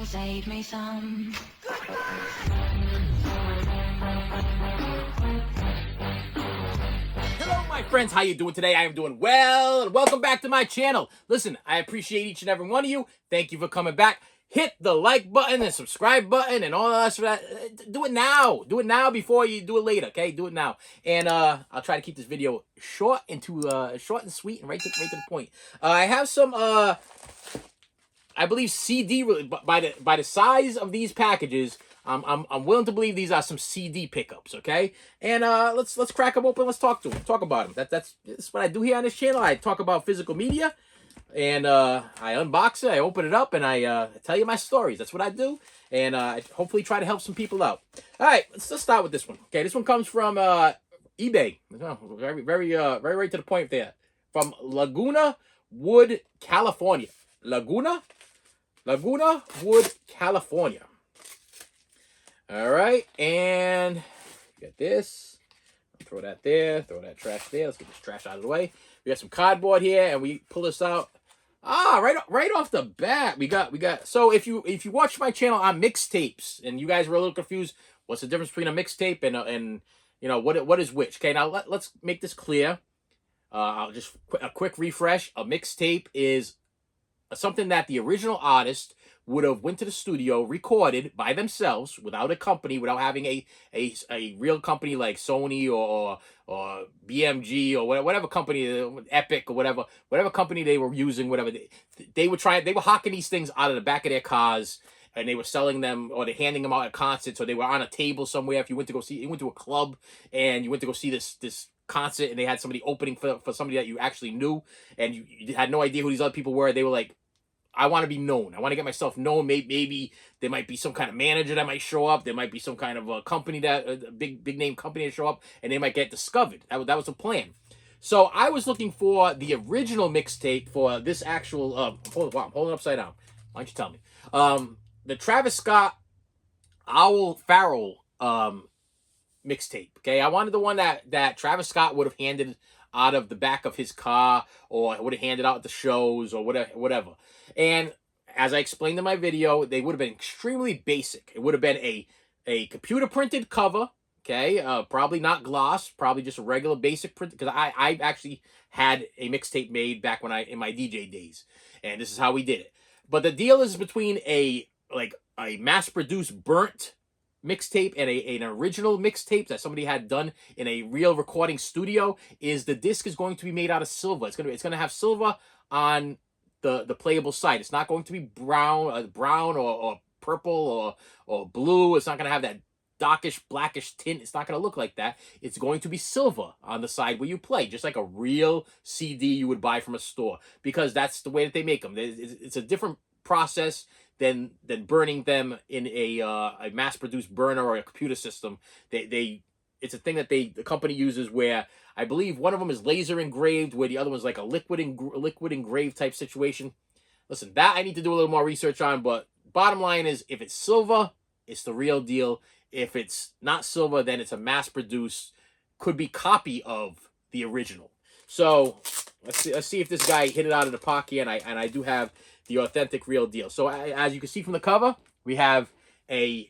save me some. Hello, my friends. How you doing today? I am doing well, and welcome back to my channel. Listen, I appreciate each and every one of you. Thank you for coming back. Hit the like button and subscribe button and all that stuff. Do it now. Do it now before you do it later, okay? Do it now. And I'll try to keep this video short and sweet and right to the point. I have some I believe CD by the size of these packages. I'm willing to believe these are some CD pickups, okay? And let's crack them open. Let's talk about them. That's what I do here on this channel. I talk about physical media, and I unbox it, I open it up, and I tell you my stories. That's what I do, and I hopefully try to help some people out. All right, let's start with this one. Okay, this one comes from eBay. Very right to the point there. From Laguna Wood, California. Laguna Wood, California. All right, and get this. Throw that there. Throw that trash there. Let's get this trash out of the way. We got some cardboard here, and we pull this out. Right off the bat, we got. So if you watch my channel on mixtapes, and you guys were a little confused, what's the difference between a mixtape and you know what is which? Okay, now let's make this clear. I'll just a quick refresh. A mixtape is something that the original artist would have went to the studio, recorded by themselves without a company, without having a real company like Sony or BMG or whatever company, Epic or whatever company they were using, whatever they were hawking these things out of the back of their cars, and they were selling them, or they're handing them out at concerts, or they were on a table somewhere. If you went to a club and you went to go see this concert, and they had somebody opening for somebody that you actually knew, and you had no idea who these other people were. They were like, I want to be known. I want to get myself known. Maybe there might be some kind of manager that might show up. There might be some kind of a company a big name company to show up, and they might get discovered. That was the plan. So I was looking for the original mixtape for this actual. Wow, I'm holding it upside down. Why don't you tell me? The Travis Scott Owl Farrell mixtape. Okay, I wanted the one that Travis Scott would have handed out of the back of his car, or would have handed out at the shows, or whatever. And as I explained in my video, they would have been extremely basic. It would have been a computer printed cover, okay, probably not gloss, probably just a regular basic print, because I actually had a mixtape made back when in my DJ days, and this is how we did it. But the deal is between a mass-produced burnt mixtape and an original mixtape that somebody had done in a real recording studio. Is the disc is going to be made out of silver. It's gonna have silver on the playable side. It's not going to be brown or purple or blue. It's not gonna have that darkish blackish tint. It's not gonna look like that. It's going to be silver on the side where you play, just like a real CD you would buy from a store, because that's the way that they make them. It's a different process than burning them in a mass-produced burner or a computer system. It's a thing that the company uses, where I believe one of them is laser engraved, where the other one's like a liquid engraved type situation. Listen, that I need to do a little more research on, but bottom line is, if it's silver, it's the real deal. If it's not silver, then it's a mass-produced, could be copy of the original. So let's see if this guy hit it out of the park here, and I do have the authentic real deal. So as you can see from the cover, we have if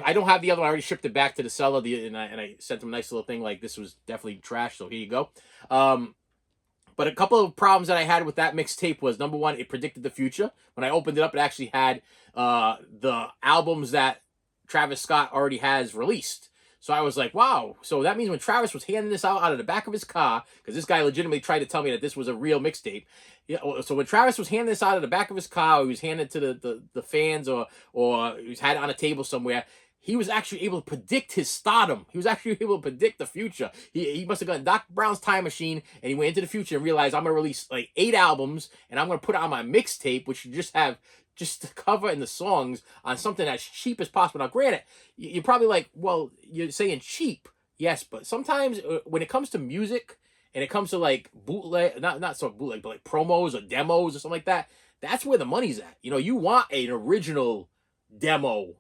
I don't have the other one, I already shipped it back to the seller, and I sent him a nice little thing like, this was definitely trash, so here you go. But a couple of problems that I had with that mixtape was, number one, it predicted the future. When I opened it up, it actually had the albums that Travis Scott already has released. So I was like, wow. So that means when Travis was handing this out of the back of his car, because this guy legitimately tried to tell me that this was a real mixtape. Yeah. So when Travis was handing this out of the back of his car, or he was handing it to the fans, or he was had it on a table somewhere, he was actually able to predict his stardom. He was actually able to predict the future. He must have gotten Doc Brown's time machine, and he went into the future and realized, I'm going to release like 8 albums, and I'm going to put it on my mixtape, which should just have just the cover and the songs on something as cheap as possible. Now, granted, you're probably like, well, you're saying cheap. Yes, but sometimes when it comes to music, and it comes to like bootleg, not so bootleg, but like promos or demos or something like that, that's where the money's at. You know, you want an original demo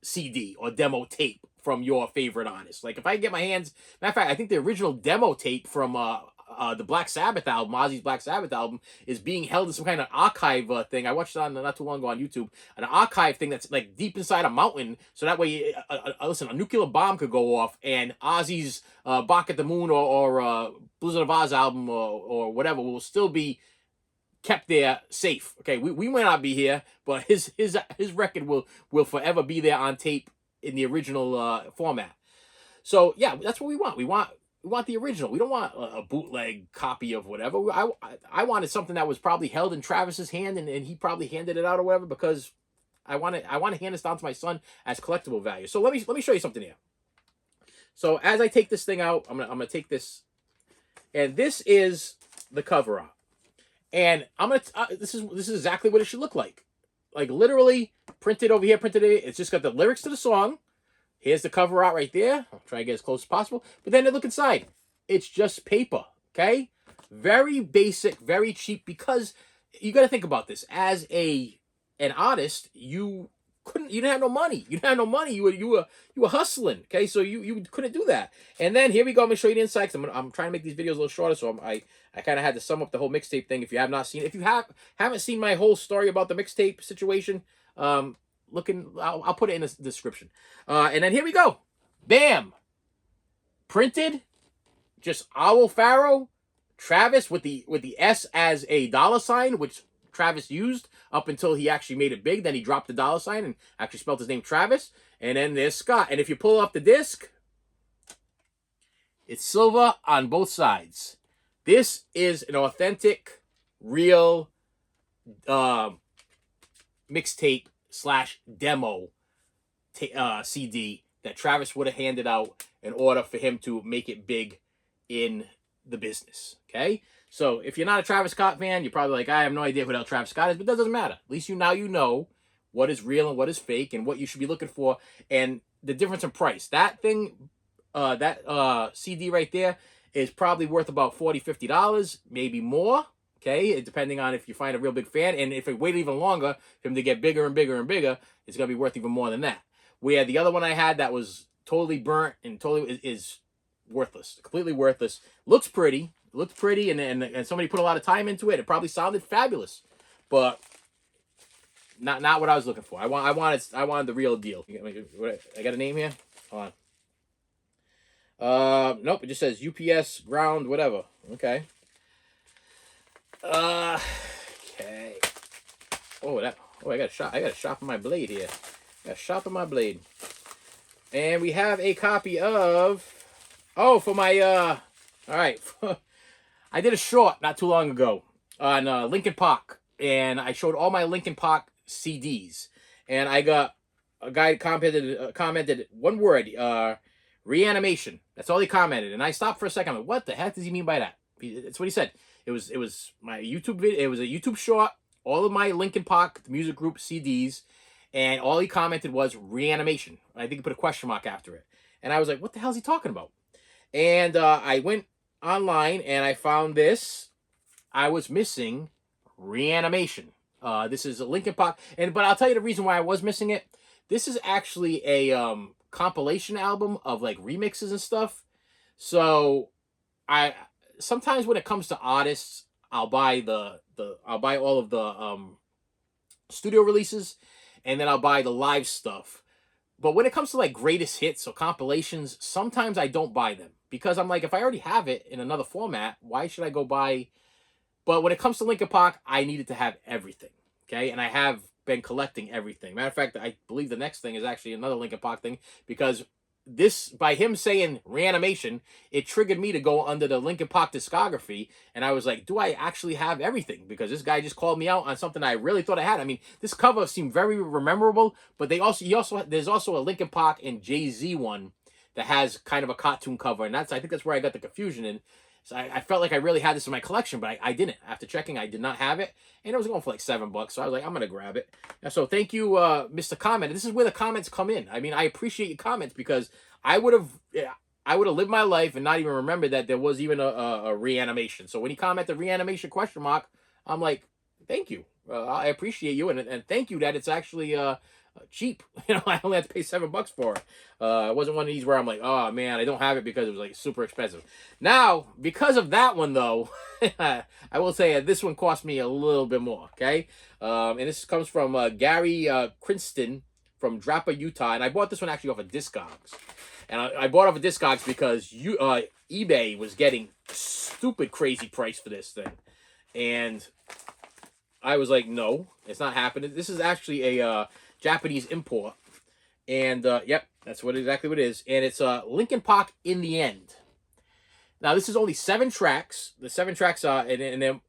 CD or demo tape from your favorite artist. Like, if I get my hands, matter of fact, I think the original demo tape from the Black Sabbath album, Ozzy's Black Sabbath album, is being held in some kind of archive thing. I watched it on not too long ago on YouTube, an archive thing that's like deep inside a mountain, so that way, listen, a nuclear bomb could go off, and Ozzy's Bark at the Moon or Blizzard of Oz album or whatever will still be kept there safe. Okay, we might not be here, but his record will forever be there on tape in the original format. So yeah, that's what we want. We want the original. We don't want a bootleg copy of whatever. I wanted something that was probably held in Travis's hand, and he probably handed it out or whatever, because I want to hand this down to my son as collectible value. So let me show you something here. So as I take this thing out, I'm gonna take this, and this is the cover art, and this is exactly what it should look like literally printed over here, printed in. It's just got the lyrics to the song. Here's the cover art right there. I'll try to get as close as possible. But then look inside. It's just paper, okay? Very basic, very cheap, because you got to think about this. As an artist, you didn't have no money. You didn't have no money. You were hustling, okay? So you couldn't do that. And then here we go. I'm gonna show you the inside. I'm trying to make these videos a little shorter, so I kind of had to sum up the whole mixtape thing. If you have not seen, if you haven't seen my whole story about the mixtape situation, I'll put it in the description. And then here we go. Bam. Printed. Just Owl Pharaoh. Travis with the S as a $sign, which Travis used up until he actually made it big. Then he dropped the $sign and actually spelled his name Travis. And then there's Scott. And if you pull up the disc, it's silver on both sides. This is an authentic, real mixtape / demo CD that Travis would have handed out in order for him to make it big in the business. Okay, so if you're not a Travis Scott fan, you're probably like, I have no idea who the hell Travis Scott is, but that doesn't matter. At least now you know what is real and what is fake, and what you should be looking for, and the difference in price. That thing, that CD right there is probably worth about $40, $50, maybe more. Okay, depending on if you find a real big fan, and if it waited even longer for him to get bigger and bigger and bigger, it's gonna be worth even more than that. Where the other one I had that was totally burnt and totally is worthless, completely worthless. Looks pretty, and somebody put a lot of time into it. It probably sounded fabulous, but not what I was looking for. I wanted the real deal. I got a name here. Hold on. Nope. It just says UPS ground whatever. Okay. Okay. I got a shop in my blade here. Got a shop in my blade. And we have a copy of, for my, all right. I did a short not too long ago on Linkin Park, and I showed all my Linkin Park CDs, and I got a guy commented one word, reanimation. That's all he commented, and I stopped for a second. I'm like, what the heck does he mean by that? That's what he said. It was my YouTube video. It was a YouTube short. All of my Linkin Park the music group CDs, and all he commented was reanimation. I think he put a question mark after it, and I was like, what the hell is he talking about? And I went online and I found this. I was missing reanimation. This is a Linkin Park, but I'll tell you the reason why I was missing it. This is actually a compilation album of like remixes and stuff. So I sometimes when it comes to artists, I'll buy I'll buy all of the studio releases, and then I'll buy the live stuff. But when it comes to like greatest hits or compilations, sometimes I don't buy them, because I'm like, if I already have it in another format, why should I go buy? But when it comes to Linkin Park, I needed to have everything. Okay, and I have been collecting everything. Matter of fact, I believe the next thing is actually another Linkin Park thing, because this, by him saying reanimation, it triggered me to go under the Linkin Park discography, and I was like, do I actually have everything? Because this guy just called me out on something I really thought I had. I mean, this cover seemed very memorable, but there's also a Linkin Park and Jay-Z one that has kind of a cartoon cover, and I think that's where I got the confusion in. So I felt like I really had this in my collection, but I didn't. After checking, I did not have it, and it was going for like $7. So I was like, I'm gonna grab it. So thank you, Mr. Comment. This is where the comments come in. I mean, I appreciate your comments, because I would have lived my life and not even remember that there was even a reanimation. So when he commented reanimation question mark, I'm like, thank you. I appreciate you, and thank you that it's actually cheap. You know, I only had to pay $7 for it. It wasn't one of these where I'm like, oh man, I don't have it because it was like super expensive. Now, because of that one though, I will say this one cost me a little bit more. Okay, and this comes from Gary Crinston from Draper, Utah, and I bought this one actually off of Discogs, and I bought it off of Discogs because eBay was getting stupid crazy price for this thing, and I was like, no, it's not happening. This is actually a Japanese import, and yep, that's exactly what it is. And it's Linkin Park In the End. Now this is only 7 tracks. The 7 tracks are and they're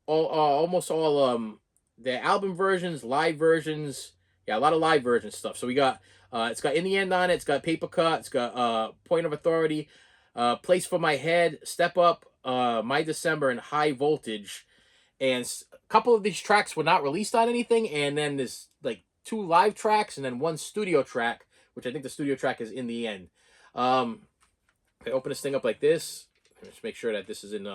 all almost all their album versions, live versions. Yeah, a lot of live version stuff. So we got it's got In the End on it. It's got Paper Cut. It's got Point of Authority, Place for My Head, Step Up, My December, and High Voltage. And a couple of these tracks were not released on anything, and then there's like 2 live tracks and then 1 studio track, which I think the studio track is In the End. I open this thing up like this. Let's make sure that this is in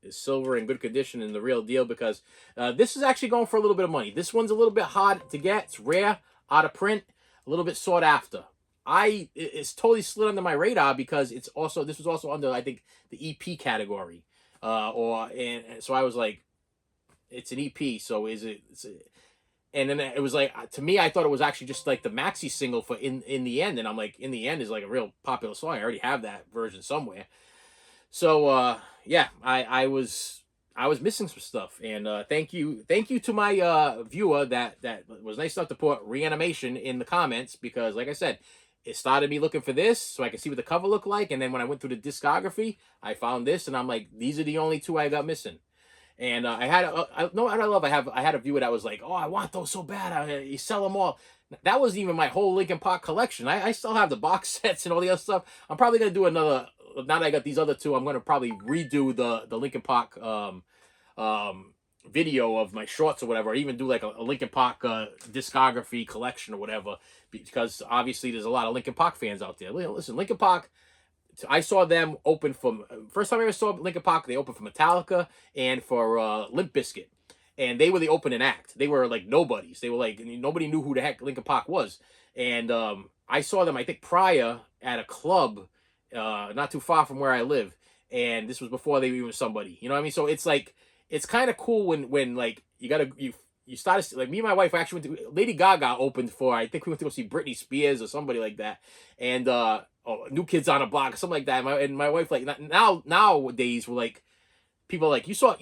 is silver in good condition and the real deal, because this is actually going for a little bit of money. This one's a little bit hard to get. It's rare, out of print, a little bit sought after. It's totally slid under my radar because this was also under, I think, the EP category, and so I was like, it's an EP, so and then it was like, to me, I thought it was actually just like the maxi single for In the End, and I'm like, In the End is like a real popular song. I already have that version somewhere. So yeah, I was missing some stuff, and thank you to my viewer that was nice enough to put Reanimation in the comments, because like I said, it started me looking for this so I could see what the cover looked like, and then when I went through the discography, I found this, and I'm like, these are the only 2 I got missing. And I had a viewer that was like, oh, I want those so bad. You sell them all. That wasn't even my whole Linkin Park collection. I still have the box sets and all the other stuff. I'm probably gonna do another. Now that I got these other 2, I'm gonna probably redo the Linkin Park video of my shorts or whatever, or even do like a Linkin Park discography collection or whatever, because obviously there's a lot of Linkin Park fans out there. Listen, Linkin Park, I saw them open for, first time I ever saw Linkin Park, they opened for Metallica and for Limp Bizkit. And they were the opening act. They were like nobodies. They were like, nobody knew who the heck Linkin Park was. And I saw them, I think, prior at a club not too far from where I live. And this was before they were even somebody. You know what I mean? So it's like, it's kind of cool when like you started, like me and my wife actually went to, Lady Gaga opened for, I think we went to go see Britney Spears or somebody like that. And New Kids on the Block or something like that. And my wife, like, nowadays we're like, people are like, you saw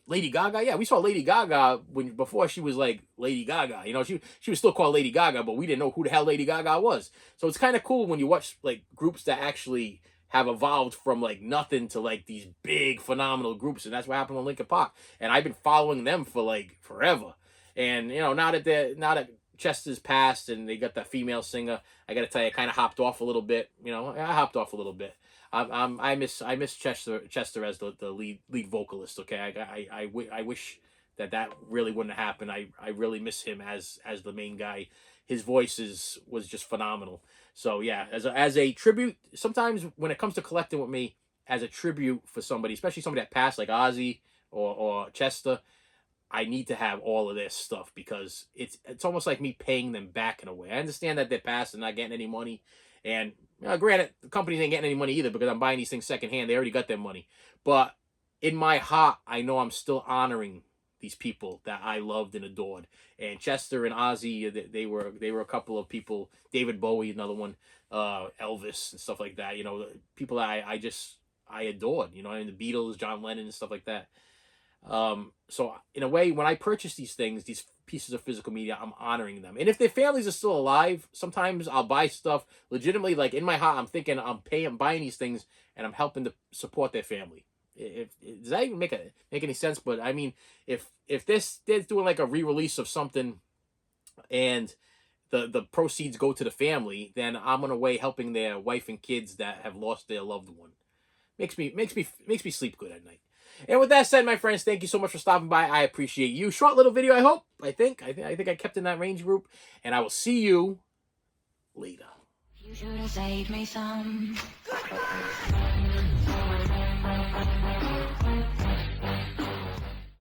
Lady Gaga? Yeah, we saw Lady Gaga before she was like Lady Gaga. You know, she was still called Lady Gaga, but we didn't know who the hell Lady Gaga was. So it's kind of cool when you watch like groups that actually have evolved from like nothing to like these big phenomenal groups, and that's what happened with Linkin Park. And I've been following them for like forever. And you know, now that Chester's passed and they got that female singer, I got to tell you, I kind of hopped off a little bit. You know, I hopped off a little bit. I miss Chester as the lead vocalist. Okay, I wish that really wouldn't have happened. I really miss him as the main guy. His voice was just phenomenal. So yeah, as a tribute, sometimes when it comes to collecting with me, as a tribute for somebody, especially somebody that passed like Ozzy or Chester, I need to have all of this stuff, because it's almost like me paying them back in a way. I understand that they're past and not getting any money, and granted, the companies ain't getting any money either, because I'm buying these things secondhand. They already got their money. But in my heart, I know I'm still honoring these people that I loved and adored. And Chester and Ozzy, they were a couple of people. David Bowie, another one. Elvis and stuff like that. You know, people that I adored. You know, and the Beatles, John Lennon and stuff like that. So in a way, when I purchase these things, these pieces of physical media, I'm honoring them. And if their families are still alive, sometimes I'll buy stuff legitimately. Like in my heart, I'm thinking I'm buying these things, and I'm helping to support their family. Does that even make any sense? But I mean, if they're doing like a re-release of something, and the proceeds go to the family, then I'm in a way helping their wife and kids that have lost their loved one. Makes me sleep good at night. And with that said, my friends, thank you so much for stopping by. I appreciate you. Short little video, I hope. I think I kept in that range group. And I will see you later. You should have saved me some.